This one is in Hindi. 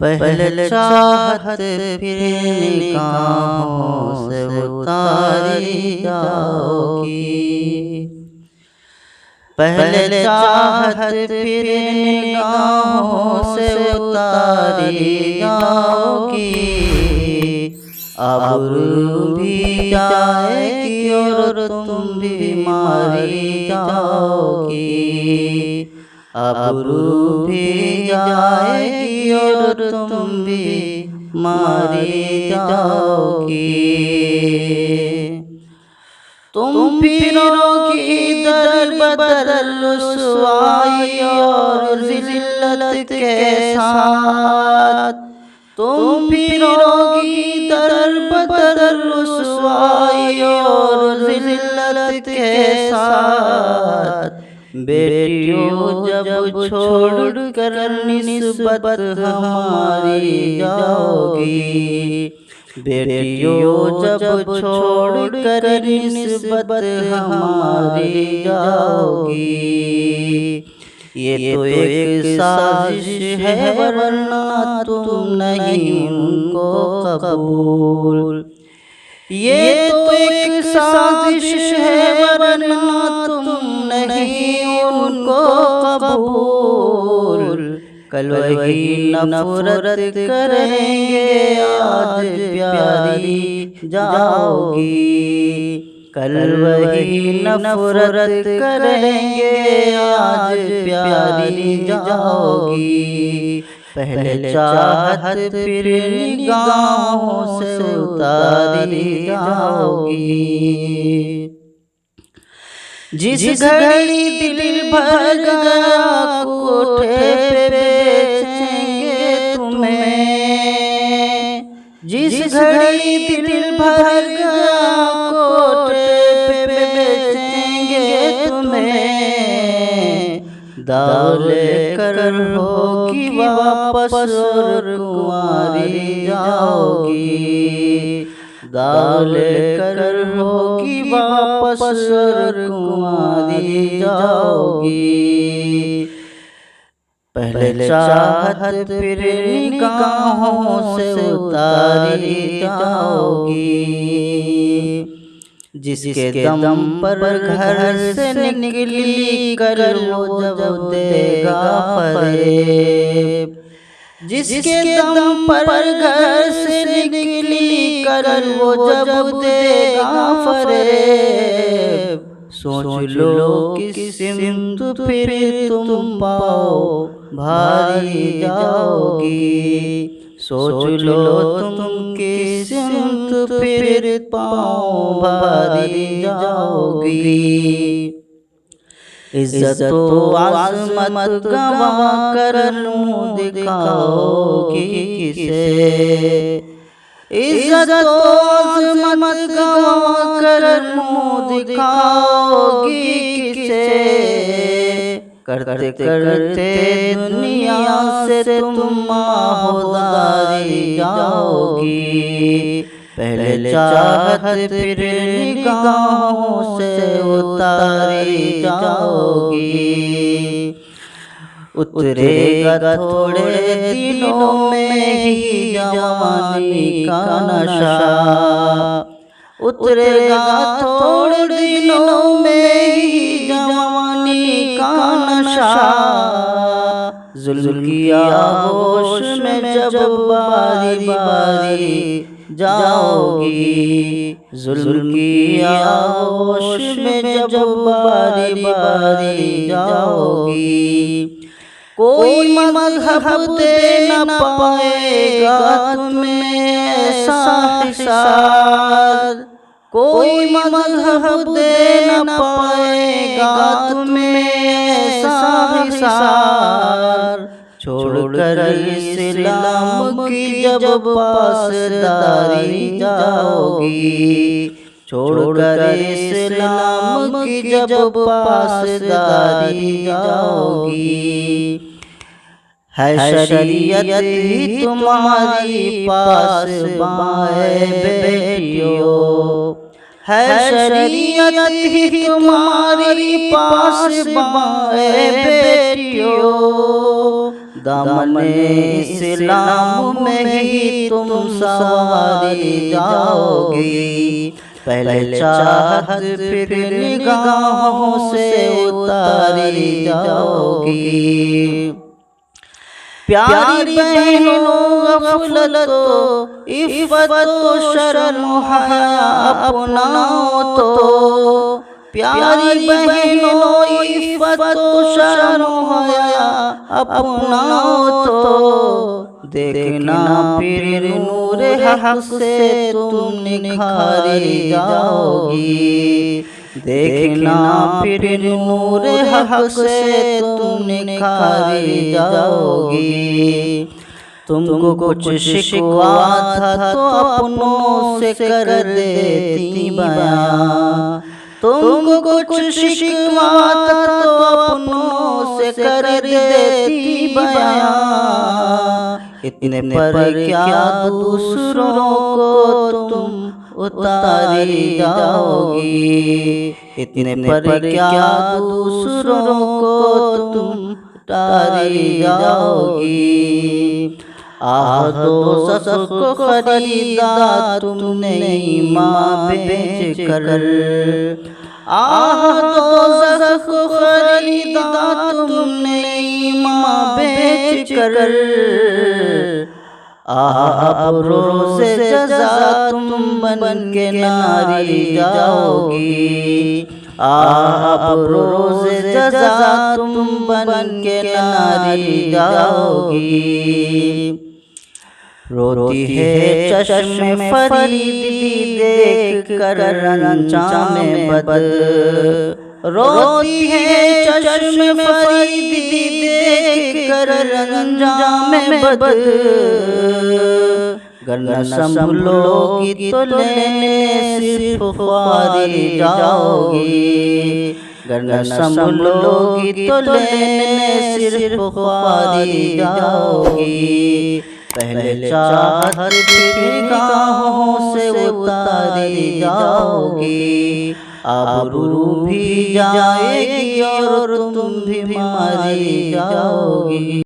पहले चाहत फिर निगाहों से उतारी जाओगी। पहले चाहत फिर निगाहों से उतारी जाओगी। आबरू भी जाएगी और तुम भी मारी जाओगी। आबरू भी जाएगी और तुम भी मारी जाओगी। तुम फिरोगी दर बदर रुसवाई और जिल्लत के साथ। तुम फिरोगी दर बदर रुसवाई और जिल्लत के साथ। बेटियों जब छोड़ कर निस्बत हमारी जाओगी। बेटियों जब छोड़ कर निस्बत हमारी जाओगी। ये तो एक साजिश है वरना तुम नहीं उनको कबूल। ये तो एक साजिश है वरना तुम नहीं उनको कबूल। कल वही नफरत करेंगे आज प्यारी जाओगी। कल वही नफरत करेंगे आज प्यारी जाओगी। पहले चाहत फिर निगाहों से उतारी जाओगी। जिस घड़ी दिल भर गया कोठे पे बेचेंगे तुम्हें। जिस घड़ी दिल भर गया कोठे पे बेचेंगे तुम्हें। दाव लेकर होगी वापस और कुंवारी जाओगी। दाव लेकर होगी वापस और कुंवारी जाओगी। पहले चाहत फिर निगाहों से उतारी जाओगी। जिसके दम पर घर से निकली कर वो जब देगा फरेब। जिसके दम पर घर से निकली कर वो जब देगा फरेब। सोच लो किस सिमत फिर तुम पाओ भारी जाओगी। सोच लो तुम किस सिमत फिर पाओ भारी जाओगी। इज्जत तो आज़मत गवा कर मुँह दिखाओगी किसे। इज्जत तो आज़मत गवा कर मुँह दिखाओगी किसे। करते करते दुनिया से तुम माहोदारी जाओगी। पहले चाहत फिर निगाहों से उतारी जाओगी। उतरेगा थोड़े दिनों में ही जवानी का नशा। उतरेगा थोड़े दिनों में ही जवानी का नशा। जुल्म की आगोश में जब बारी बारी जाओगी। जुल्म की आगोश में जब बारी बारी जाओगी। कोई मज़हब दे न पाएगा तुम्हें ऐसा हिसाब। कोई मज़हब दे न पाएगा तुम्हें ऐसा हिसाब। छोड़कर इस्लाम की जब पासदारी जाओगी। छोड़कर इस्लाम की जब पासदारी जाओगी। है शरीयत ही तुम्हारी पासबाए बेटियों। है शरीयत ही तुम्हारी पासबाए बेटियों। दामने इस्लाम में ही तुम सवारी जाओगी। पहले चाहत फिर निगाहों से उतारी जाओगी। प्यारी बहनों गफलतो इफ़्फ़तो शर्म हया अपनाओ तो। प्यारी बहनों इफ़्फ़तो शर्म हया अपनाओ तो। देखना फिर नूर हक से तुम निखारी जाओगी। देखना फिर नूर हक से तुम निखारी जाओगी। तुमको कुछ शिकवा था तो अपनों से कर देती बयां। तुमको कुछ शिकवा था तो अपनों से कर देती बयां। इतने पर क्या दूसरों को तुम उतारी जाओगी। इतने पर क्या दूसरों को तुम उतारी जाओगी। आह दोज़ख को खरीदा तुमने ईमान बेच कर। आह दोज़ख को खरीदा तुमने ईमान बेच कर। अब रोज़े जज़ा तुम बन के नारी जाओगी। अब रोज़े जज़ा तुम बन के नारी जाओगी। रोती है चश्मे फरीदी देख कर अंजाम बद। रोती है चश्मे फरीदी देख कर अंजाम बद। गर न संभलोगी तो लेने सिर्फ ख्वारी जाओगी। गर न संभलोगी तो लेने सिर्फ ख्वारी जाओगी। पहले चाहत फिर निगाहों से उतारी जाओगी। आबरू भी जाएगी और तुम भी मारी जाओगी।